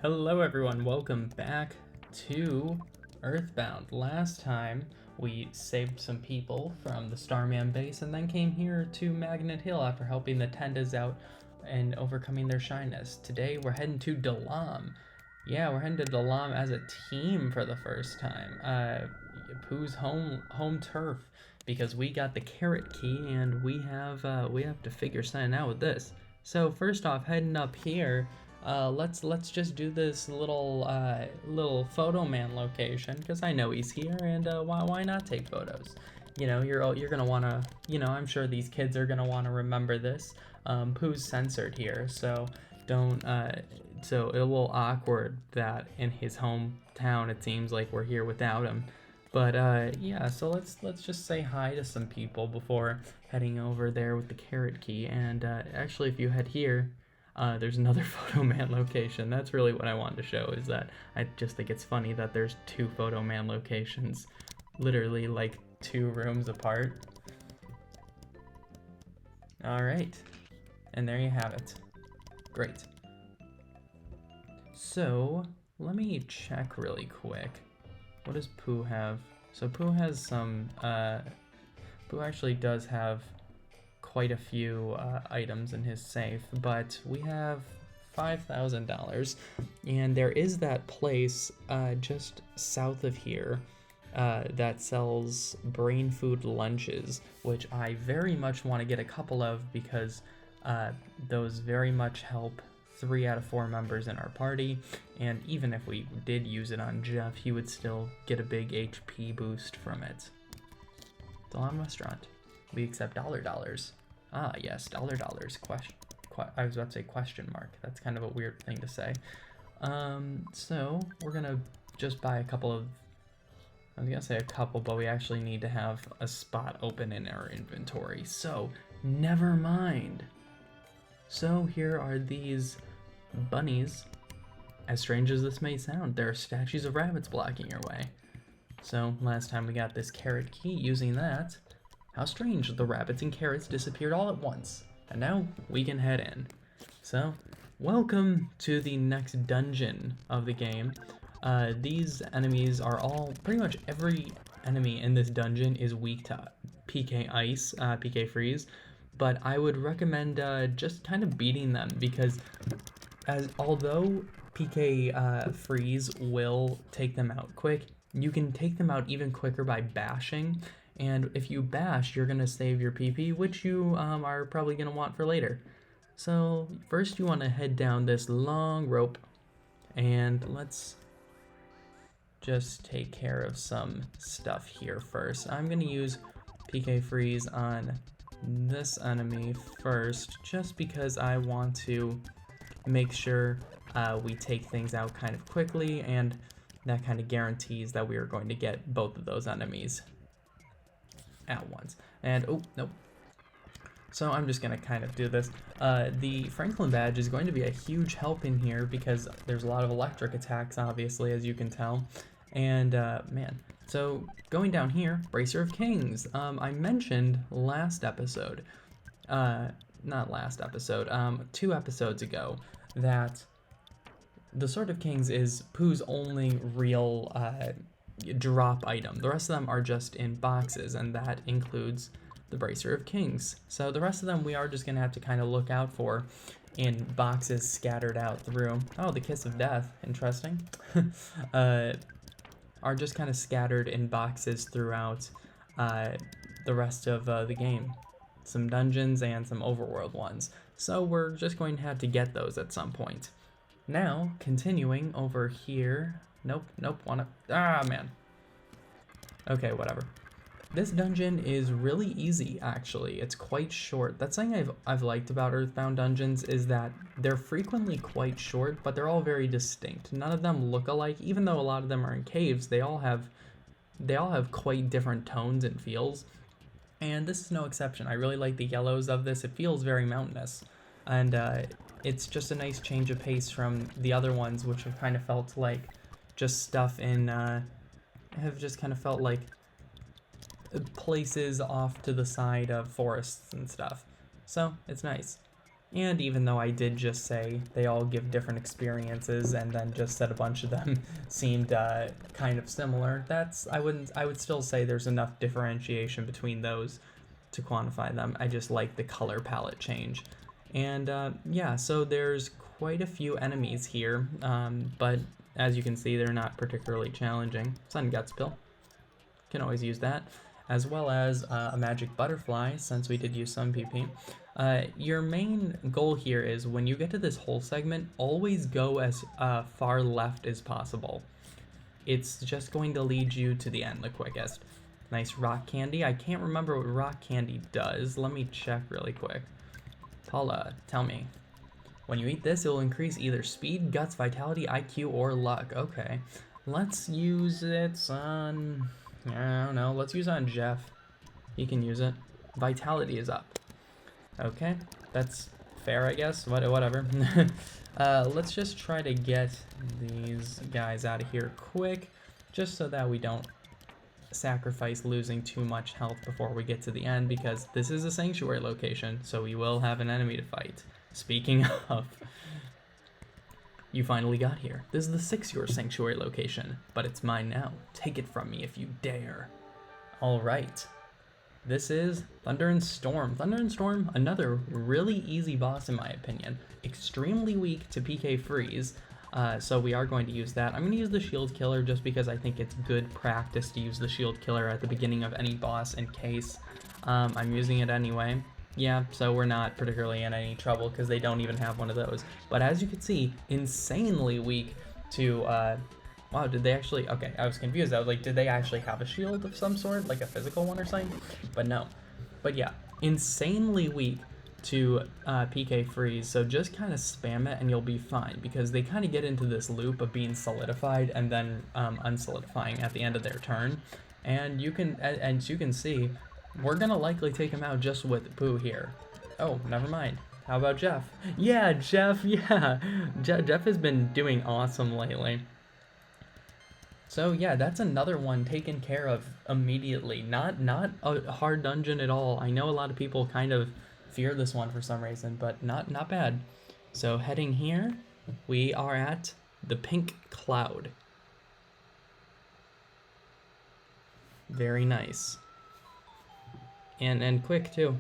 Hello everyone, welcome back to Earthbound. Last time we saved some people from the Starman base and then came here to Magnet Hill after helping the Tendas out and overcoming their shyness. Today we're heading to Dalam. Yeah, we're heading to Dalam as a team for the first time. Pooh's home turf, because we got the carrot key and we have to figure something out with this. So first off, heading up here, let's just do this little photo man location, because I know he's here, and why not take photos? You know, you're gonna wanna, I'm sure these kids are gonna wanna remember this. Pooh's censored here, so don't so it's a little awkward that in his hometown it seems like we're here without him. But yeah, so let's just say hi to some people before heading over there with the carrot key. And actually, if you head here, there's another photo man location. That's really what I wanted to show, is that I just think it's funny that there's two photo man locations, literally like 2 rooms apart. All right, and there you have it. Great. So let me check really quick. What does Pooh have? So Pooh has some, Pooh actually does have quite a few items in his safe, but we have $5,000, and there is that place just south of here that sells brain food lunches, which I very much want to get a couple of, because those very much help 3 out of 4 members in our party, and even if we did use it on Jeff, he would still get a big HP boost from it. Dalam Restaurant. We accept $dollars. Ah, yes, $dollars. I was about to say question mark. That's kind of a weird thing to say. So we're gonna just buy a couple of, I was gonna say a couple, but we actually need to have a spot open in our inventory, so never mind. So here are these bunnies. As strange as this may sound, there are statues of rabbits blocking your way. So last time we got this carrot key. Using that, how strange, the rabbits and carrots disappeared all at once, and now we can head in. So welcome to the next dungeon of the game. These enemies are all, pretty much every enemy in this dungeon is weak to PK Ice, PK Freeze, but I would recommend just kind of beating them, because although PK Freeze will take them out quick, you can take them out even quicker by bashing, and if you bash, you're gonna save your PP, which you are probably gonna want for later. So first you want to head down this long rope, and let's just take care of some stuff here first. I'm gonna use PK Freeze on this enemy first, just because I want to make sure we take things out kind of quickly, and that kind of guarantees that we are going to get both of those enemies at once. And oh, nope. So I'm just gonna kind of do this. The Franklin badge is going to be a huge help in here, because there's a lot of electric attacks, obviously, as you can tell. And man, so going down here, Bracer of Kings. I mentioned last episode, not last episode, 2 episodes ago, that the Sword of Kings is Pooh's only real drop item. The rest of them are just in boxes, and that includes the Bracer of Kings. So the rest of them we are just gonna have to kind of look out for in boxes scattered out through. Oh, the Kiss of Death, interesting. Are just kind of scattered in boxes throughout the rest of the game. Some dungeons and some overworld ones. So we're just going to have to get those at some point. Now, continuing over here. Nope, man. Okay, whatever. This dungeon is really easy, actually. It's quite short. That's something I've liked about Earthbound dungeons, is that they're frequently quite short, but they're all very distinct. None of them look alike, even though a lot of them are in caves. They all have quite different tones and feels, and this is no exception. I really like the yellows of this. It feels very mountainous, and it's just a nice change of pace from the other ones, which have kind of felt like just stuff in, have just kind of felt like places off to the side of forests and stuff. So it's nice. And even though I did just say they all give different experiences and then just said a bunch of them seemed kind of similar, I would still say there's enough differentiation between those to quantify them. I just like the color palette change. And yeah, so there's quite a few enemies here, but as you can see, they're not particularly challenging. Sun Guts Pill, can always use that, as well as a magic butterfly, since we did use some PP. Your main goal here is when you get to this whole segment, always go as far left as possible. It's just going to lead you to the end the quickest. Nice rock candy. I can't remember what rock candy does. Let me check really quick. Paula, tell me. When you eat this, it will increase either speed, guts, vitality, IQ, or luck. Okay. Let's use it on... I don't know. Let's use it on Jeff. He can use it. Vitality is up. Okay. That's fair, I guess. Whatever. Let's just try to get these guys out of here quick, just so that we don't sacrifice losing too much health before we get to the end, because this is a sanctuary location, so we will have an enemy to fight. Speaking of, you finally got here. This is the 6-year sanctuary location, but it's mine now. Take it from me if you dare. All right. This is Thunder and Storm. Thunder and Storm, another really easy boss in my opinion. Extremely weak to PK Freeze, so we are going to use that. I'm going to use the Shield Killer just because I think it's good practice to use the Shield Killer at the beginning of any boss in case. I'm using it anyway. Yeah, so we're not particularly in any trouble because they don't even have one of those. But as you can see, insanely weak to... Wow, did they actually... Okay, I was confused. I was like, did they actually have a shield of some sort? Like a physical one or something? But no. But yeah, insanely weak to PK Freeze, so just kind of spam it and you'll be fine, because they kind of get into this loop of being solidified and then unsolidifying at the end of their turn. And you can, as you can see, we're gonna likely take him out just with Pooh here. Oh, never mind. How about Jeff? Yeah, Jeff, yeah. Jeff has been doing awesome lately. So yeah, that's another one taken care of immediately. Not a hard dungeon at all. I know a lot of people kind of fear this one for some reason, but not bad. So heading here, we are at the Pink Cloud. Very nice. And quick too.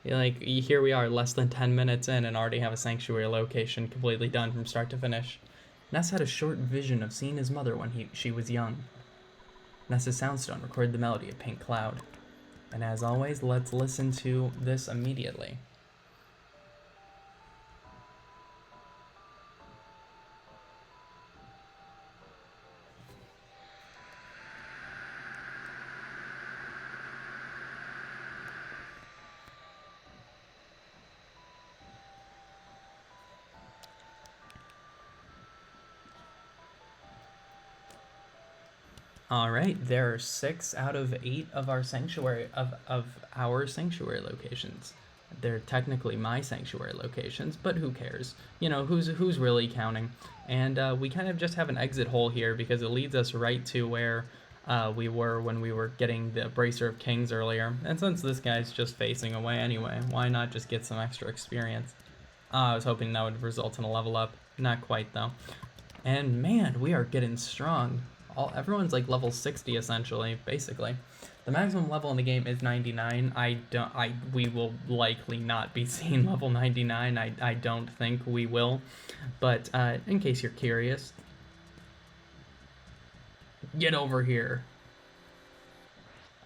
Like, here we are less than 10 minutes in and already have a sanctuary location completely done from start to finish. Ness had a short vision of seeing his mother when she was young. Ness's Soundstone recorded the melody of Pink Cloud. And as always, let's listen to this immediately. Alright, there are 6 out of 8 of our sanctuary locations. They're technically my sanctuary locations, but who cares? You know, who's really counting? And we kind of just have an exit hole here because it leads us right to where we were when we were getting the Bracer of Kings earlier. And since this guy's just facing away anyway, why not just get some extra experience? I was hoping that would result in a level up. Not quite though. And man, we are getting strong. Everyone's like level 60 essentially, basically. The maximum level in the game is 99. We will likely not be seeing level 99. I don't think we will. But in case you're curious, get over here.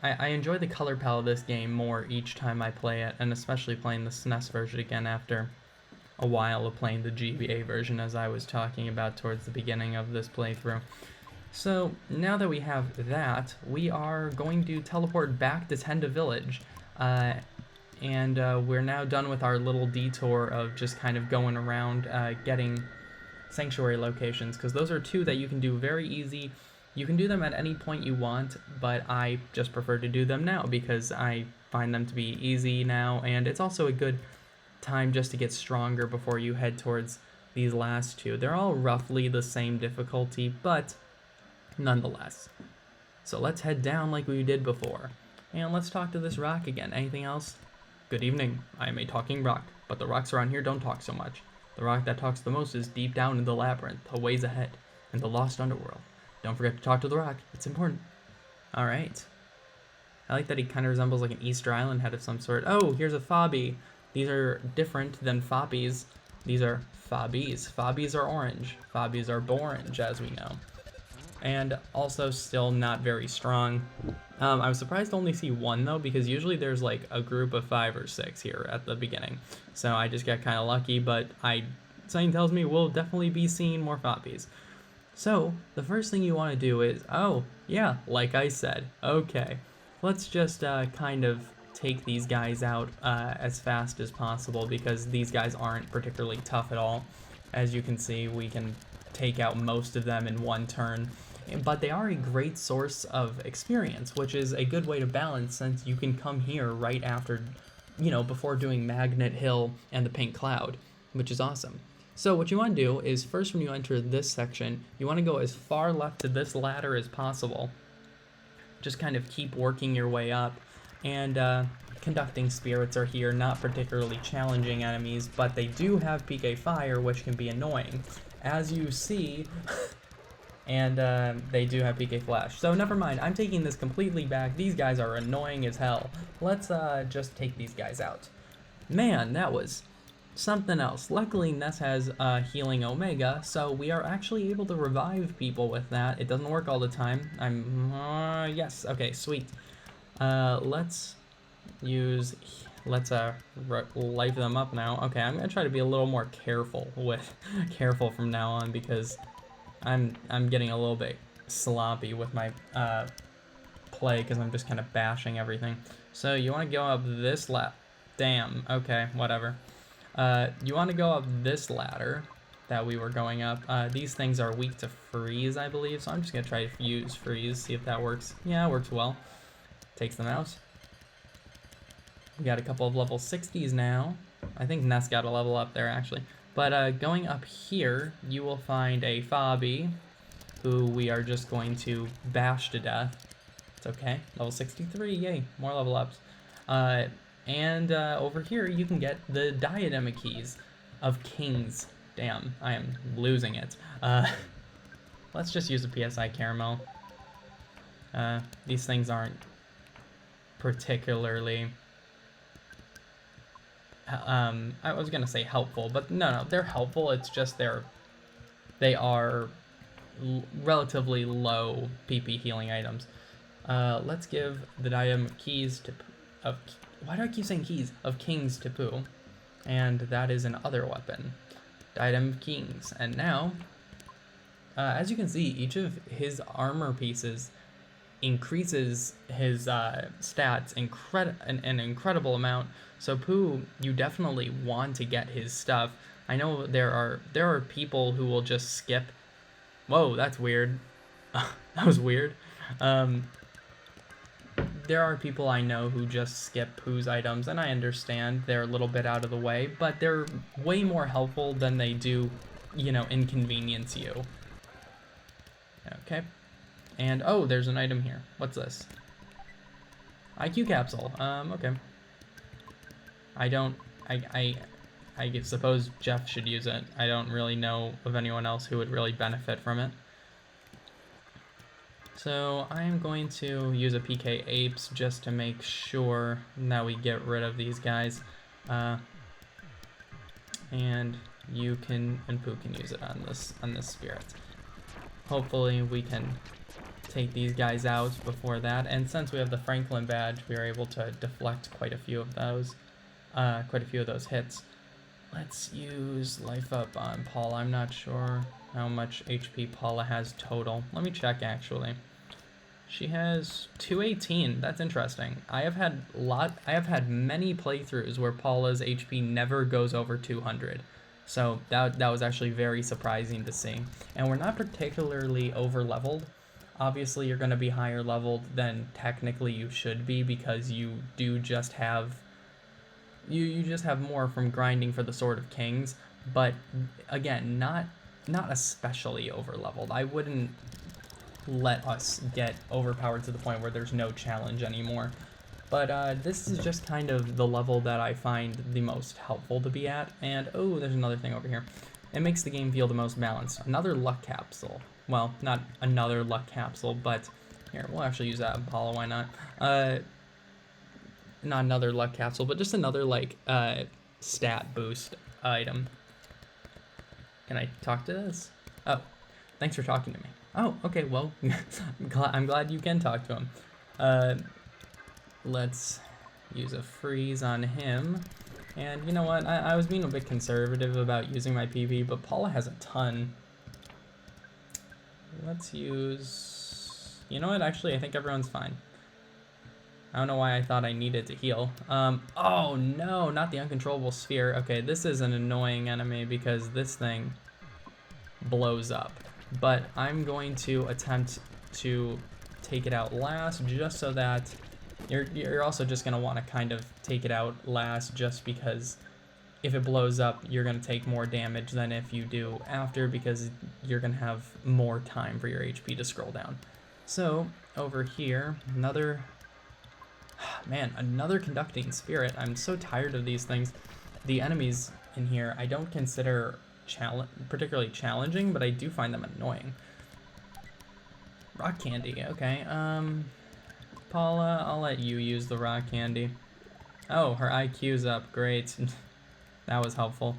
I enjoy the color palette of this game more each time I play it, and especially playing the SNES version again after a while of playing the GBA version, as I was talking about towards the beginning of this playthrough. So now that we have that, we are going to teleport back to Tenda Village, and we're now done with our little detour of just kind of going around getting sanctuary locations, because those are 2 that you can do very easy. You can do them at any point you want, but I just prefer to do them now because I find them to be easy now, and it's also a good time just to get stronger before you head towards these last 2. They're all roughly the same difficulty, but nonetheless. So let's head down like we did before. And let's talk to this rock again. Anything else? Good evening. I am a talking rock, but the rocks around here don't talk so much. The rock that talks the most is deep down in the labyrinth, a ways ahead, in the lost underworld. Don't forget to talk to the rock. It's important. All right. I like that he kind of resembles like an Easter Island head of some sort. Oh, here's a Fabi. These are different than Foppies. These are Fobbies. Fobbies are orange. Fobbies are borange, as we know. And also still not very strong. I was surprised to only see one though, because usually there's like a group of 5 or 6 here at the beginning. So I just got kind of lucky, but something tells me we'll definitely be seeing more Foppies. So the first thing you want to do is, oh yeah, like I said, okay, let's just kind of take these guys out as fast as possible, because these guys aren't particularly tough at all. As you can see, we can take out most of them in one turn. But they are a great source of experience, which is a good way to balance, since you can come here right after, before doing Magnet Hill and the Pink Cloud, which is awesome. So what you want to do is, first when you enter this section, you want to go as far left to this ladder as possible. Just kind of keep working your way up. And Conducting Spirits are here, not particularly challenging enemies, but they do have PK Fire, which can be annoying, as you see. And they do have PK Flash. So never mind, I'm taking this completely back. These guys are annoying as hell. Let's just take these guys out. Man, that was something else. Luckily, Ness has Healing Omega, so we are actually able to revive people with that. It doesn't work all the time. Yes, okay, sweet. Let's life them up now. Okay, I'm gonna try to be a little more careful from now on, because I'm getting a little bit sloppy with my play, because I'm just kind of bashing everything. So you want to go up this damn, okay, whatever. You want to go up this ladder that we were going up. These things are weak to freeze, I believe, so I'm just going to try to use freeze, see if that works. Yeah, it works well. Takes them out. We got a couple of level 60s now. I think Ness got a level up there, actually. But going up here, you will find a Fabi, who we are just going to bash to death. It's okay. Level 63, yay, more level ups. And over here, you can get the Diadem Keys of Kings. Damn, I am losing it. Let's just use a PSI Caramel. These things aren't particularly... I was gonna say helpful, but no, they're helpful. It's just they are relatively low PP healing items. Let's give the Diadem Keys why do I keep saying keys? Of Kings to Pooh, and that is an other weapon, Diadem Kings. And now, as you can see, each of his armor pieces increases his stats an incredible amount. So Pooh, you definitely want to get his stuff. I know there are people who will just skip. Whoa, that's weird. That was weird. There are people I know who just skip Pooh's items, and I understand they're a little bit out of the way, but they're way more helpful than they do, inconvenience you. Okay. And, oh, there's an item here. What's this? IQ capsule. Okay. I suppose Jeff should use it. I don't really know of anyone else who would really benefit from it. So I'm going to use a PK Apes just to make sure that we get rid of these guys. And you can, and Pooh can use it on this spirit. Hopefully we can take these guys out before that. And since we have the Franklin badge, we are able to deflect quite a few of those hits. Let's use Life Up on Paula. I'm not sure how much HP Paula has total. Let me check, actually. She has 218. That's interesting. I have had many playthroughs where Paula's HP never goes over 200. So that was actually very surprising to see. And we're not particularly over leveled. Obviously you're going to be higher leveled than technically you should be, because you do just have you just have more from grinding for the Sword of Kings, but again, not especially over leveled. I wouldn't let us get overpowered to the point where there's no challenge anymore. But this is just kind of the level that I find the most helpful to be at. And oh, there's another thing over here. It makes the game feel the most balanced. Another luck capsule. Well, not another luck capsule, but here, we'll actually use that Apollo, why not? Not another luck capsule, but just another, like, stat boost item. Can I talk to this? Oh, thanks for talking to me. Oh, okay, well, I'm glad you can talk to him. Let's use a freeze on him. And you know what? I was being a bit conservative about using my PV, but Paula has a ton. Let's use... You know what? Actually, I think everyone's fine. I don't know why I thought I needed to heal. Oh no, not the uncontrollable sphere. Okay, this is an annoying enemy because this thing blows up. But I'm going to attempt to take it out last just so that you're also just going to want to kind of take it out last just because if it blows up, you're going to take more damage than if you do after because you're going to have more time for your HP to scroll down. So, over here, another conducting spirit. I'm so tired of these things. The enemies in here I don't consider particularly challenging, but I do find them annoying. Rock candy, okay. Paula, I'll let you use the rock candy. Oh, her IQ's up, great. That was helpful.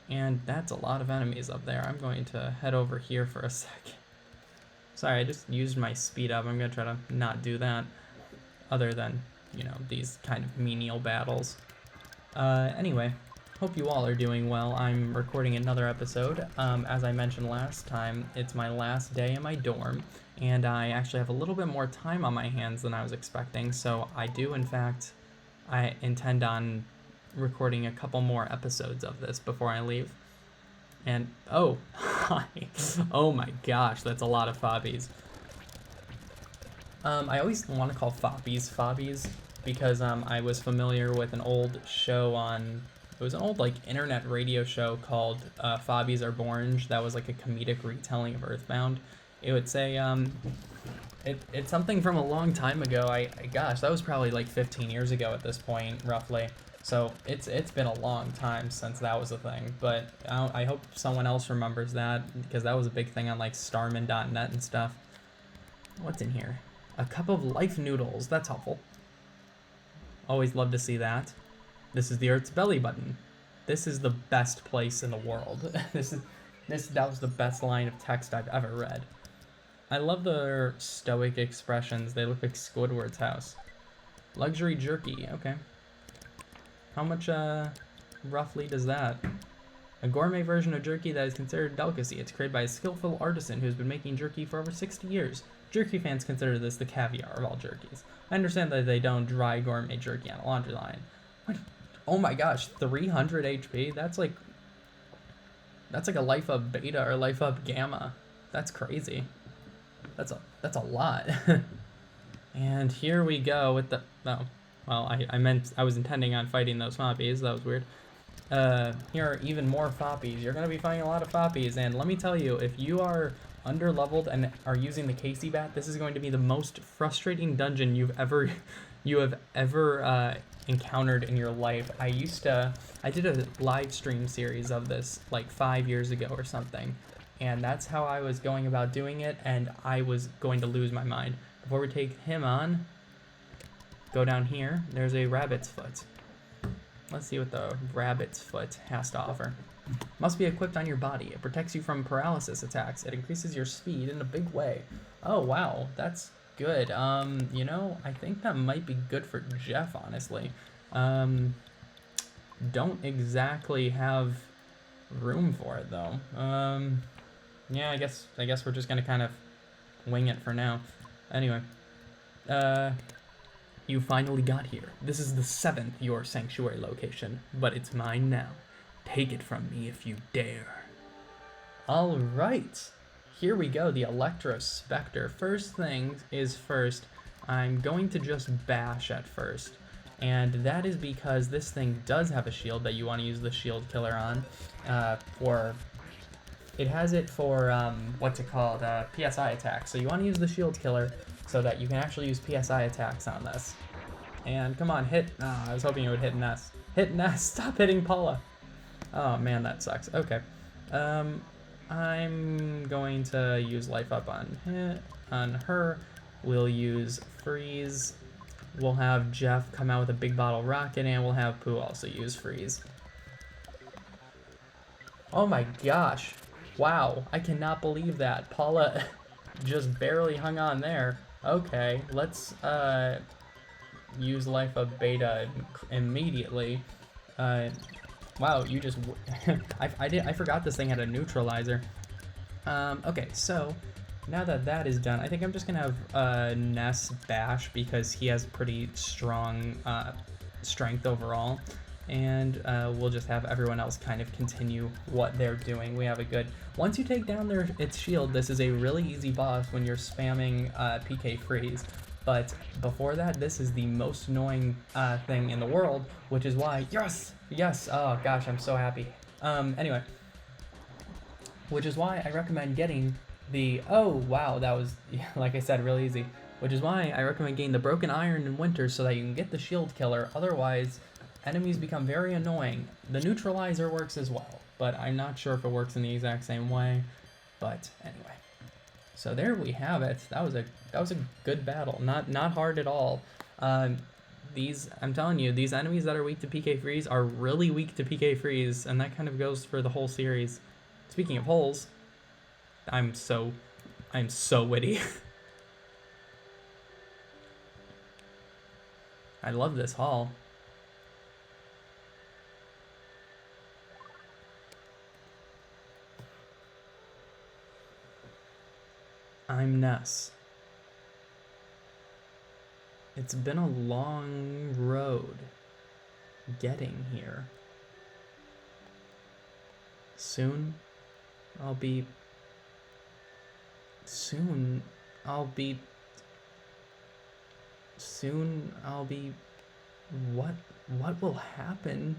And that's a lot of enemies up there. I'm going to head over here for a second. Sorry, I just used my speed up. I'm gonna try to not do that. Other than, you know, these kind of menial battles. Anyway, hope you all are doing well. I'm recording another episode. As I mentioned last time, it's my last day in my dorm, and I actually have a little bit more time on my hands than I was expecting, so I do, in fact, I intend on recording a couple more episodes of this before I leave. And, oh, hi. Oh my gosh, that's a lot of fobbies. I always want to call fobbies because I was familiar with an old show on, it was an old like internet radio show called Fobbies Are Born. That was like a comedic retelling of Earthbound. It would say, it's something from a long time ago. Gosh, that was probably like 15 years ago at this point, roughly. So it's been a long time since that was a thing, but I hope someone else remembers that because that was a big thing on like Starman.net and stuff. What's in here? A cup of life noodles. That's helpful. Always love to see that. This is the Earth's belly button. This is the best place in the world. That was the best line of text I've ever read. I love their stoic expressions. They look like Squidward's house. Luxury jerky. Okay. How much roughly does that? A gourmet version of jerky that is considered a delicacy. It's created by a skillful artisan who's been making jerky for over 60 years. Jerky fans consider this the caviar of all jerkies. I understand that they don't dry gourmet jerky on a laundry line. What? Oh my gosh, 300 HP? That's like a Life Up Beta or Life Up Gamma. That's crazy. That's a lot. And here we go with the, oh, well, I was intending on fighting those foppies. That was weird. Here are even more foppies. You're gonna be fighting a lot of foppies, and let me tell you, if you are under-leveled and are using the Casey Bat, this is going to be the most frustrating dungeon you have ever encountered in your life. I did a live stream series of this like 5 years ago or something, and that's how I was going about doing it, and I was going to lose my mind. Before we take him on, go down here, there's a rabbit's foot. Let's see what the rabbit's foot has to offer. Must be equipped on your body. It protects you from paralysis attacks. It increases your speed in a big way. Oh, wow. That's good. You know, I think that might be good for Jeff, honestly. Don't exactly have room for it, though. Yeah, I guess we're just gonna kind of wing it for now. Anyway. You finally got here. This is the 7th Your Sanctuary location, but it's mine now. Take it from me if you dare. Alright, here we go, the Electro Spectre. First thing is first, I'm going to just bash at first. And that is because this thing does have a shield that you want to use the shield killer on. It has it for, what's it called, PSI attacks. So you want to use the shield killer so that you can actually use PSI attacks on this. And come on, hit. Oh, I was hoping it would hit Ness. Hit Ness. Stop hitting Paula. Oh man, that sucks. Okay. I'm going to use life up on her. We'll use freeze. We'll have Jeff come out with a big bottle rocket, and we'll have Pooh also use freeze. Oh my gosh. Wow, I cannot believe that. Paula just barely hung on there. Okay, let's use life up beta immediately. Wow, you just I forgot this thing had a neutralizer. Okay, so now that that is done, I think I'm just gonna have Ness bash because he has pretty strong strength overall, and we'll just have everyone else kind of continue what they're doing. We have a good, once you take down its shield, this is a really easy boss when you're spamming PK freeze. But before that, this is the most annoying thing in the world, which is why, yes, oh gosh, I'm so happy. Anyway, which is why I recommend getting the, oh wow, that was, like I said, really easy. Which is why I recommend getting the Broken Iron in winter so that you can get the shield killer, otherwise enemies become very annoying. The neutralizer works as well, but I'm not sure if it works in the exact same way, but anyway. So there we have it. That was a good battle. Not hard at all. I'm telling you, these enemies that are weak to PK freeze are really weak to PK freeze, and that kind of goes for the whole series. Speaking of holes, I'm so witty. I love this hall. I'm Ness. It's been a long road getting here. Soon I'll be what will happen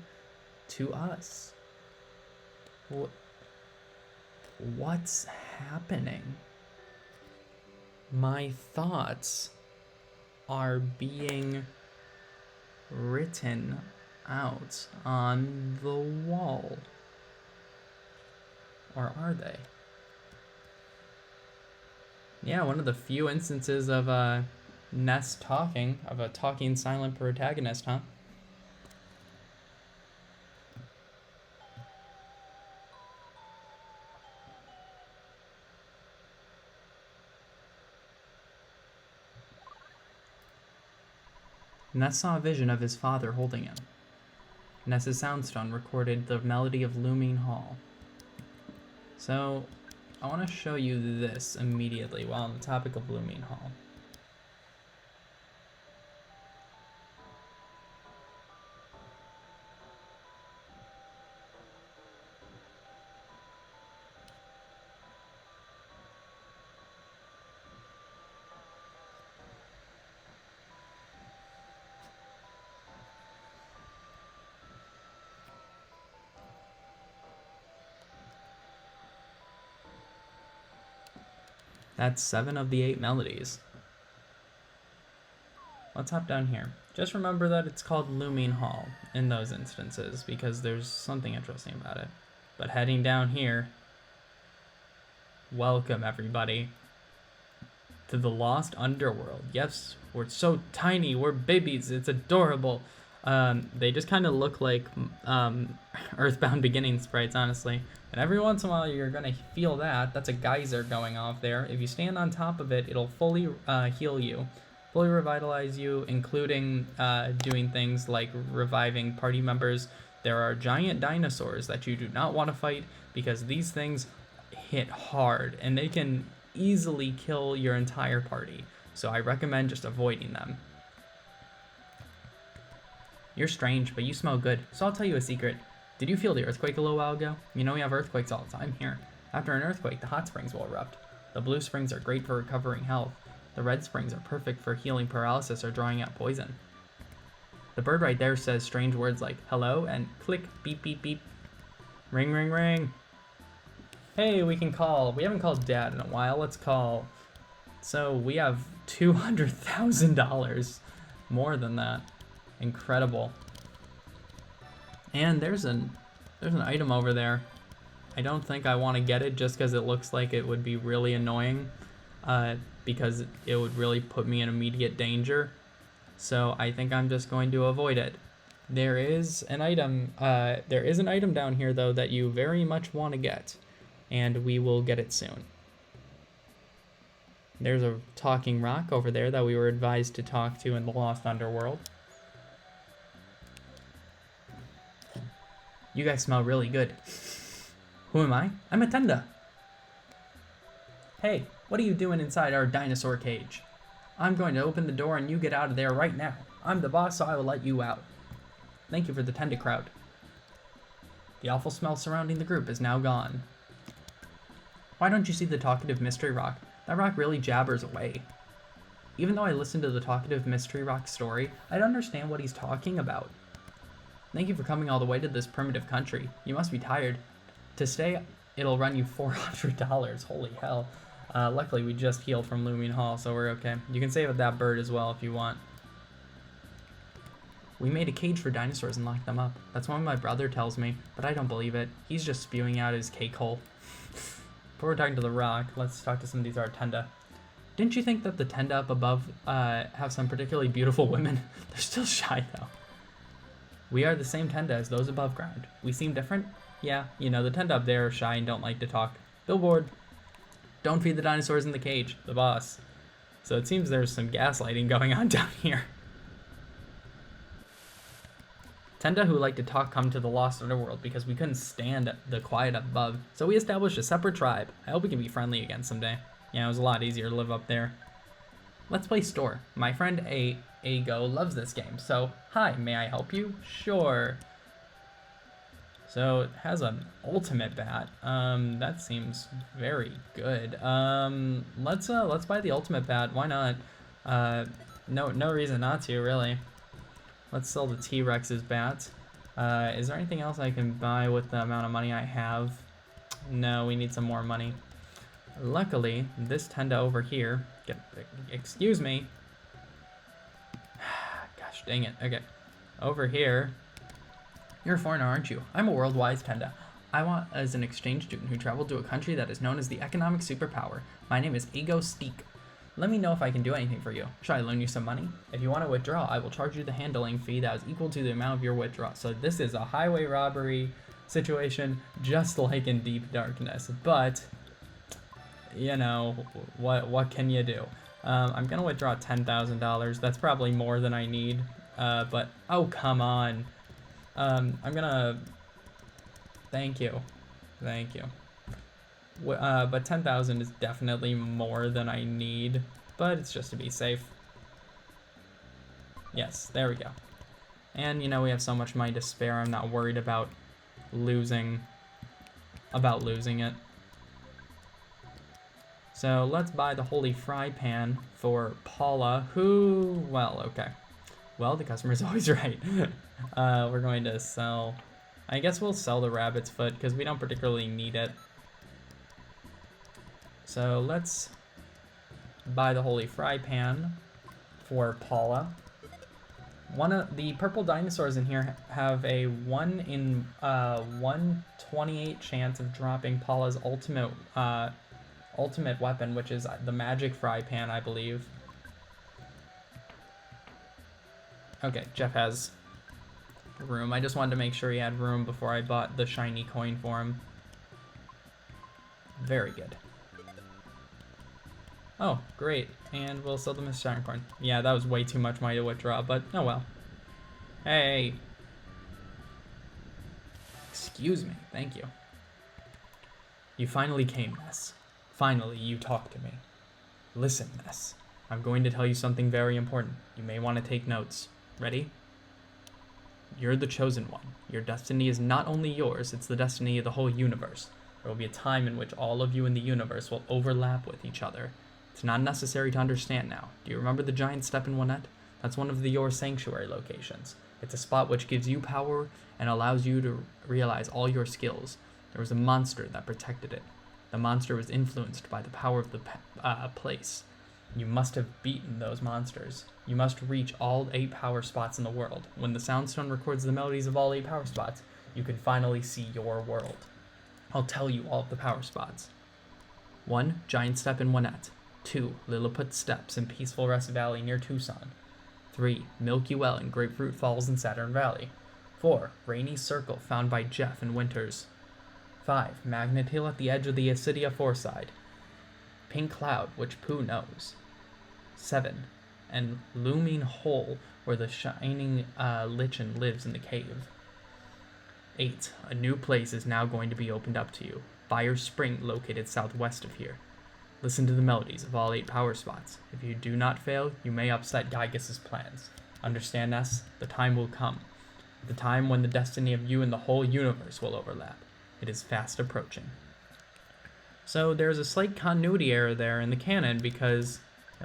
to us? What's happening? My thoughts are being written out on the wall. Or are they? Yeah, one of the few instances of Ness talking, of a talking silent protagonist, huh? Ness saw a vision of his father holding him. Ness's soundstone recorded the melody of Looming Hall. So, I want to show you this immediately while on the topic of Looming Hall. That's 7 of the 8 melodies. Let's hop down here. Just remember that it's called Looming Hall in those instances because there's something interesting about it. But heading down here, welcome everybody to the Lost Underworld. Yes, we're so tiny, we're babies, it's adorable. They just kind of look like Earthbound Beginning sprites, honestly. And every once in a while you're gonna feel that. That's a geyser going off there. If you stand on top of it, it'll fully heal you, fully revitalize you, including doing things like reviving party members. There are giant dinosaurs that you do not want to fight because these things hit hard and they can easily kill your entire party. So I recommend just avoiding them. You're strange, but you smell good, so I'll tell you a secret. Did you feel the earthquake a little while ago? You know we have earthquakes all the time here. After an earthquake, the hot springs will erupt. The blue springs are great for recovering health. The red springs are perfect for healing paralysis or drawing out poison. The bird right there says strange words like hello and click, beep, beep, beep. Ring, ring, ring. Hey, we can call. We haven't called Dad in a while. Let's call. So we have $200,000. More than that. Incredible. And there's an item over there. I don't think I want to get it just because it looks like it would be really annoying, because it would really put me in immediate danger. So I think I'm just going to avoid it. There is an item down here though that you very much want to get, and we will get it soon. There's a talking rock over there that we were advised to talk to in the Lost Underworld. You guys smell really good. Who am I? I'm a Tenda. Hey, what are you doing inside our dinosaur cage? I'm going to open the door and you get out of there right now. I'm the boss, so I will let you out. Thank you for the Tenda crowd. The awful smell surrounding the group is now gone. Why don't you see the talkative mystery rock? That rock really jabbers away. Even though I listened to the talkative mystery rock story, I don't understand what he's talking about. Thank you for coming all the way to this primitive country. You must be tired. To stay, it'll run you $400. Holy hell. Luckily, we just healed from Looming Hall, so we're okay. You can save that bird as well if you want. We made a cage for dinosaurs and locked them up. That's what my brother tells me, but I don't believe it. He's just spewing out his cake hole. Before we're talking to the rock, let's talk to some of these Tenda. Didn't you think that the Tenda up above have some particularly beautiful women? They're still shy, though. We are the same Tenda as those above ground. We seem different? Yeah, you know, the Tenda up there are shy and don't like to talk. Billboard. Don't feed the dinosaurs in the cage. The boss. So it seems there's some gaslighting going on down here. Tenda who like to talk come to the Lost Underworld because we couldn't stand the quiet up above. So we established a separate tribe. I hope we can be friendly again someday. Yeah, it was a lot easier to live up there. Let's play Store. My friend Ago loves this game. So, hi, may I help you? Sure. So it has an ultimate bat. That seems very good. Let's buy the ultimate bat. Why not? No reason not to, really. Let's sell the T-Rex's bat. Is there anything else I can buy with the amount of money I have? No, we need some more money. Luckily, this Tenda over here. Excuse me. Gosh dang it. Okay. Over here. You're a foreigner, aren't you? I'm a worldwide Tenda. I want as an exchange student who traveled to a country that is known as the economic superpower. My name is Ego Steek. Let me know if I can do anything for you. Should I loan you some money? If you want to withdraw, I will charge you the handling fee that is equal to the amount of your withdrawal. So this is a highway robbery situation, just like in Deep Darkness. But, you know, what can you do? I'm going to withdraw $10,000. That's probably more than I need. But, oh, come on. I'm gonna, thank you, but 10,000 is definitely more than I need, but it's just to be safe. Yes, there we go. And, you know, we have so much money to spare, I'm not worried about losing it. So let's buy the Holy Fry Pan for Paula, who, well, okay. Well, the customer's always right. We're going to sell, I guess we'll sell the rabbit's foot because we don't particularly need it. So let's buy the Holy Fry Pan for Paula. One of the purple dinosaurs in here have a 1 in 128 chance of dropping Paula's ultimate weapon, which is the magic fry pan, I believe. Okay, Jeff has room. I just wanted to make sure he had room before I bought the shiny coin for him. Very good. Oh, great. And we'll sell the Mr. Shiny coin. Yeah, that was way too much money to withdraw, but oh well. Hey. Excuse me. Thank you. You finally came, Ness. Finally, you talked to me. Listen, Ness. I'm going to tell you something very important. You may want to take notes. Ready? You're the chosen one. Your destiny is not only yours, it's the destiny of the whole universe. There will be a time in which all of you in the universe will overlap with each other. It's not necessary to understand now. Do you remember the giant step in Wonette? That's one of your sanctuary locations. It's a spot which gives you power and allows you to realize all your skills. There was a monster that protected it. The monster was influenced by the power of the place. You must have beaten those monsters. You must reach all 8 power spots in the world. When the Soundstone records the melodies of all 8 power spots, you can finally see your world. I'll tell you all of the power spots. 1. Giant Step in Winnett. 2. Lilliput Steps in Peaceful Rest Valley near Tucson. 3. Milky Well in Grapefruit Falls in Saturn Valley. 4. Rainy Circle found by Jeff in Winters. 5. Magnet Hill at the edge of the Acidia Fourside. Pink Cloud, which Pooh knows. 7. And Looming Hole, where the shining lichen lives in the cave. 8. A new place is now going to be opened up to you. Fire Spring, located southwest of here. Listen to the melodies of all 8 power spots. If you do not fail, you may upset Gygas's plans. Understand, Ness? The time will come. The time when the destiny of you and the whole universe will overlap. It is fast approaching. So there's a slight continuity error there in the canon because...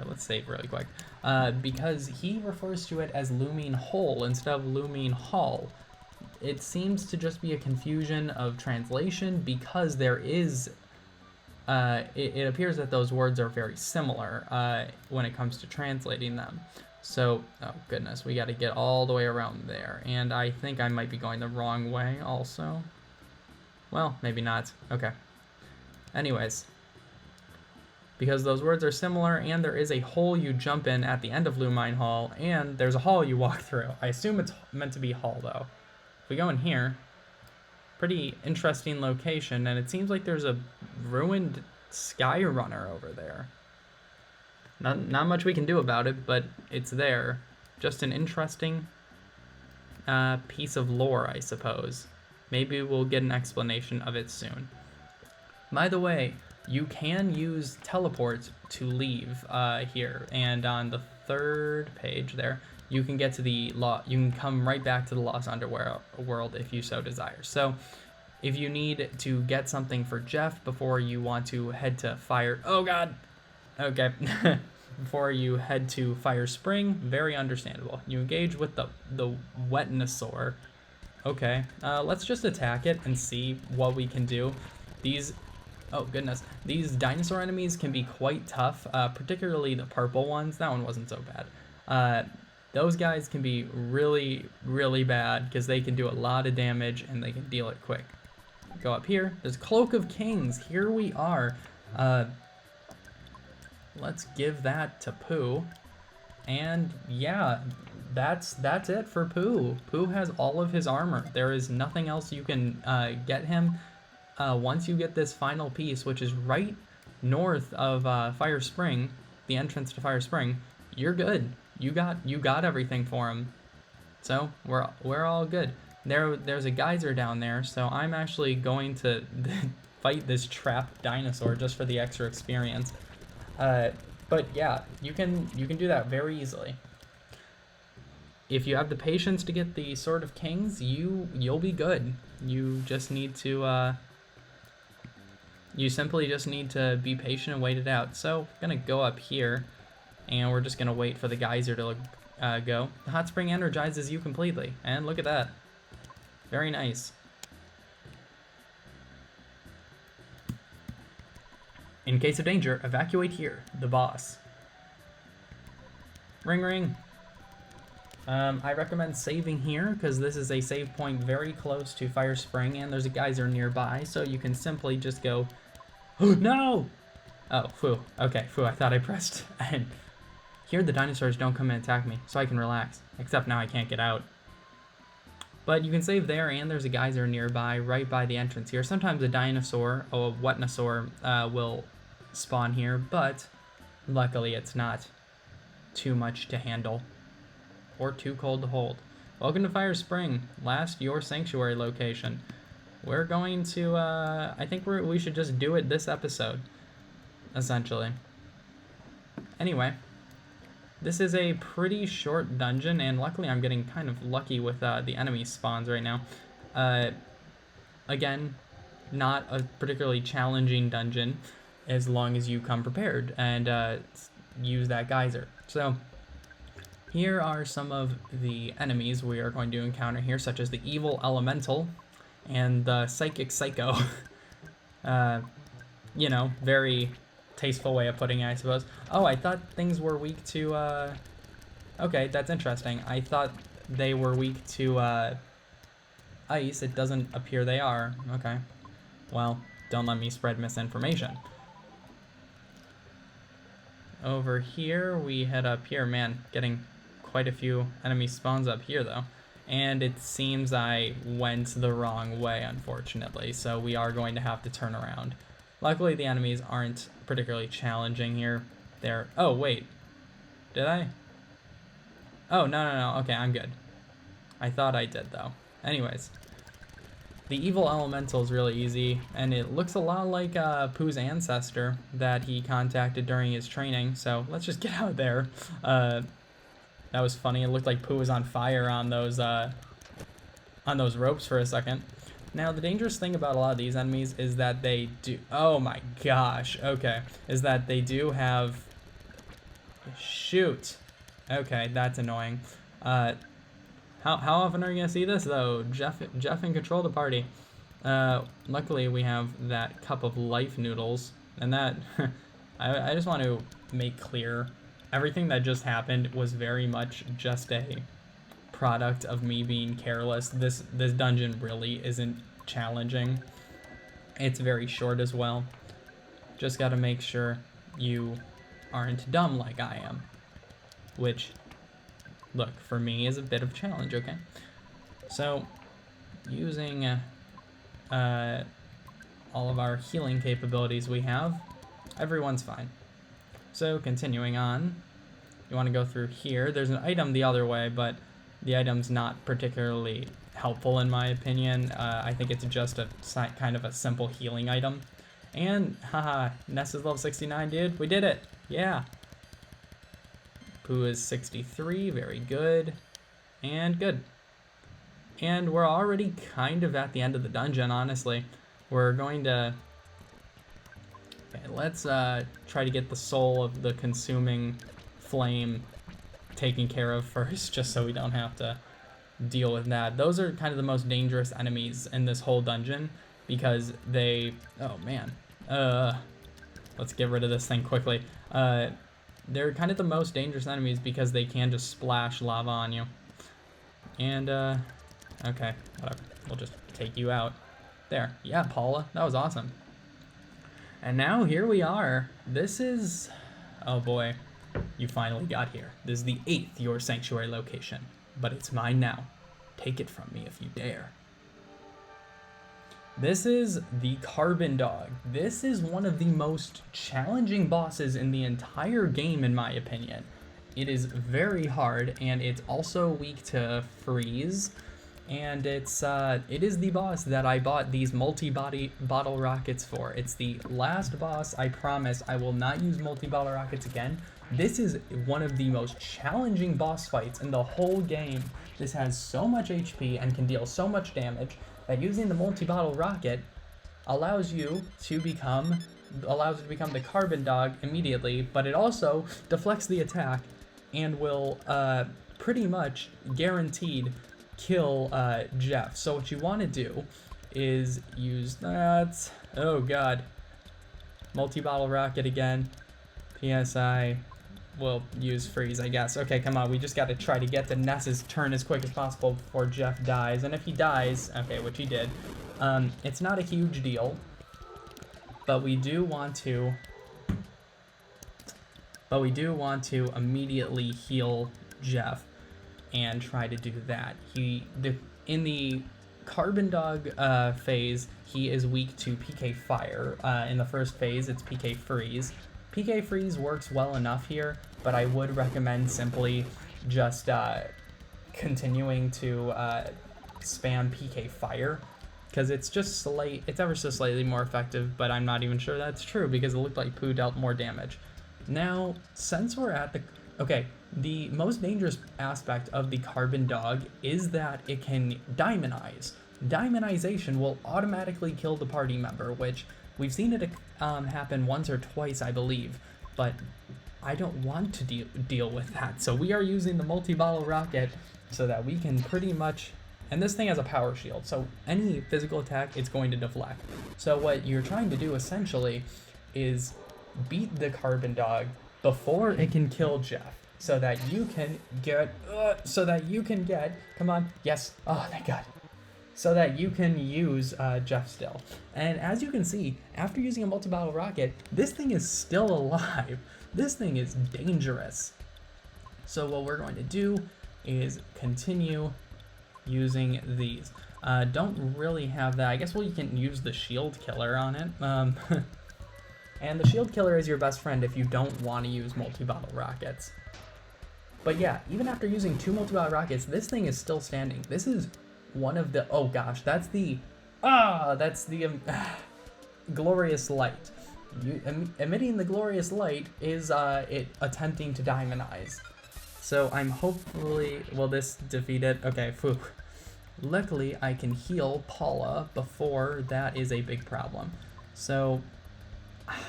let's save really quick. Because he refers to it as Looming Hole instead of Looming Hall. It seems to just be a confusion of translation because there is... it appears that those words are very similar when it comes to translating them. So, oh goodness, we got to get all the way around there. And I think I might be going the wrong way also. Well, maybe not. Okay. Anyways. Because those words are similar, and there is a hole you jump in at the end of Lumine Hall, and there's a hall you walk through. I assume it's meant to be hall, though. If we go in here, pretty interesting location, and it seems like there's a ruined Sky Runner over there. Not much we can do about it, but it's there. Just an interesting piece of lore, I suppose. Maybe we'll get an explanation of it soon. By the way, you can use teleport to leave here, and on the 3rd page there, you can get to you can come right back to the Lost Underworld if you so desire. So, if you need to get something for Jeff before you want to head to oh god! Okay. Before you head to Fire Spring, very understandable. You engage with the Wetnosaur. Okay, let's just attack it and see what we can do. Oh goodness, these dinosaur enemies can be quite tough, particularly the purple ones. That one wasn't so bad. Those guys can be really, really bad because they can do a lot of damage and they can deal it quick. Go up here. There's Cloak of Kings. Here we are. Let's give that to Pooh. And yeah, that's it for Pooh. Pooh has all of his armor. There is nothing else you can get him. Once you get this final piece, which is right north of Fire Spring, the entrance to Fire Spring, you're good. You got everything for him. So we're all good. There's a geyser down there, so I'm actually going to fight this trapped dinosaur just for the extra experience. But yeah, you can do that very easily. If you have the patience to get the Sword of Kings, you'll be good. You just need to you simply just need to be patient and wait it out. So I'm gonna go up here, and we're just gonna wait for the geyser to go. The hot spring energizes you completely, and look at that. Very nice. In case of danger, evacuate here, the boss. Ring ring. I recommend saving here because this is a save point very close to Fire Spring and there's a geyser nearby, so you can simply just go, oh no! Oh, phew. Okay, phew, I thought I pressed. And here the dinosaurs don't come and attack me, so I can relax. Except now I can't get out. But you can save there, and there's a geyser nearby, right by the entrance here. Sometimes a dinosaur, or a Wetnosaur, will spawn here, but luckily it's not too much to handle or too cold to hold. Welcome to Fire Spring, last your sanctuary location. We're going to I think we should just do it this episode, essentially. Anyway, this is a pretty short dungeon, and luckily I'm getting kind of lucky with the enemy spawns right now. Again, not a particularly challenging dungeon as long as you come prepared and use that geyser. So here are some of the enemies we are going to encounter here, such as the Evil Elemental and the Psychic Psycho. You know, very tasteful way of putting it, I suppose. Oh, I thought things were weak to, okay, that's interesting. I thought they were weak to, ice. It doesn't appear they are. Okay. Well, don't let me spread misinformation. Over here, we head up here. Man, getting quite a few enemy spawns up here, though. And it seems I went the wrong way, unfortunately, so we are going to have to turn around. Luckily, the enemies aren't particularly challenging here. They're... Oh, wait. Did I? Oh, no. Okay, I'm good. I thought I did, though. Anyways. The evil elemental is really easy, and it looks a lot like Pooh's ancestor that he contacted during his training, so let's just get out there. That was funny. It looked like Pooh was on fire on those ropes for a second. Now, the dangerous thing about a lot of these enemies is that they do... Oh my gosh, okay. Is that they do have... Shoot. Okay, that's annoying. How often are you gonna see this though? Jeff in control of the party. Luckily we have that cup of life noodles, and that I just want to make clear, everything that just happened was very much just a product of me being careless. This dungeon really isn't challenging. It's very short as well. Just gotta make sure you aren't dumb like I am, which, look, for me is a bit of a challenge, okay? So, using all of our healing capabilities we have, everyone's fine. So, continuing on, you want to go through here. There's an item the other way, but the item's not particularly helpful in my opinion. I think it's just a kind of a simple healing item. And, haha, Ness is level 69, dude. We did it! Yeah! Pooh is 63, very good. And good. And we're already kind of at the end of the dungeon, honestly. We're going to... Okay, let's try to get the soul of the consuming flame taken care of first, just so we don't have to deal with that. Those are kind of the most dangerous enemies in this whole dungeon, because they... Oh, man. Let's get rid of this thing quickly. They're kind of the most dangerous enemies because they can just splash lava on you. And, okay, whatever. We'll just take you out. There. Yeah, Paula, that was awesome. And now here we are. This is... Oh boy, you finally got here. This is the 8th Your Sanctuary location, but it's mine now. Take it from me if you dare. This is the Carbon Dog. This is one of the most challenging bosses in the entire game, in my opinion. It is very hard, and it's also weak to freeze. And it is the boss that I bought these multi-bottle rockets for. It's the last boss. I promise I will not use multi-bottle rockets again. This is one of the most challenging boss fights in the whole game. This has so much HP and can deal so much damage that using the multi-bottle rocket allows you to become the Carbon Dog immediately, but it also deflects the attack and will pretty much guaranteed kill Jeff. So what you want to do is use that. Oh god. Multi-bottle rocket again. PSI. We'll use freeze, I guess. Okay, come on. We just got to try to get to Ness's turn as quick as possible before Jeff dies. And if he dies, okay, which he did, it's not a huge deal. But we do want to immediately heal Jeff and try to do that. In the Carbon Dog phase, he is weak to PK Fire. In the first phase, it's PK Freeze. PK Freeze works well enough here, but I would recommend simply just continuing to spam PK Fire, because it's ever so slightly more effective, but I'm not even sure that's true because it looked like Pooh dealt more damage. Now, since we're at the most dangerous aspect of the Carbon Dog is that it can diamondize. Diamondization will automatically kill the party member, which we've seen it happen once or twice, I believe, but I don't want to deal with that. So we are using the multi-bottle rocket so that we can pretty much, and this thing has a power shield, so any physical attack it's going to deflect. So what you're trying to do essentially is beat the Carbon Dog before it can kill Jeff, so that you can get, come on, yes, oh, thank God. So that you can use Jeff still. And as you can see, after using a multi-bottle rocket, this thing is still alive. This thing is dangerous. So what we're going to do is continue using these. Don't really have that. I guess you can use the shield killer on it. And the shield killer is your best friend if you don't want to use multi-bottle rockets. But yeah, even after using 2 multi-bottle rockets, this thing is still standing. This is one of the, oh gosh, that's the glorious light. Emitting the glorious light is it attempting to diamondize. So I'm hopefully, will this defeat it? Okay, phew. Luckily, I can heal Paula before that is a big problem. So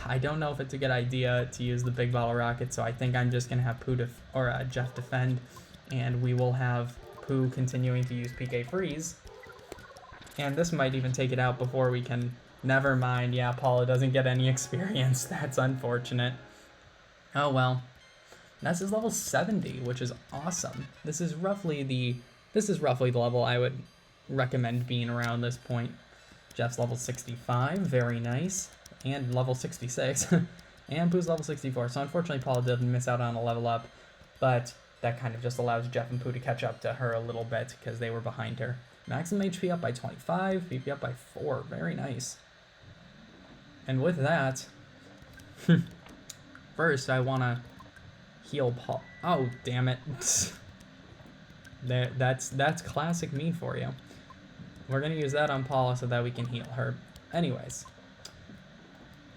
I don't know if it's a good idea to use the big bottle rocket, so I think I'm just gonna have Jeff defend, and we will have Pooh continuing to use PK Freeze. And this might even take it out before we can, never mind, yeah, Paula doesn't get any experience, that's unfortunate. Oh well. This is level 70, which is awesome. This is roughly the level I would recommend being around this point. Jeff's level 65, very nice, and level 66, and Pooh's level 64. So unfortunately, Paula did miss out on a level up, but that kind of just allows Jeff and Pooh to catch up to her a little bit because they were behind her. Maximum HP up by 25, BP up by 4, very nice. And with that, first I want to heal Paul. Oh, damn it. That's classic me for you. We're going to use that on Paula so that we can heal her. Anyways,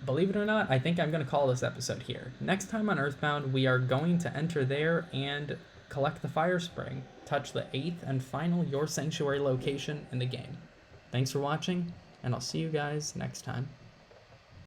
believe it or not, I think I'm going to call this episode here. Next time on Earthbound, we are going to enter there and collect the Fire Spring, touch the 8th and final Your Sanctuary location in the game. Thanks for watching, and I'll see you guys next time.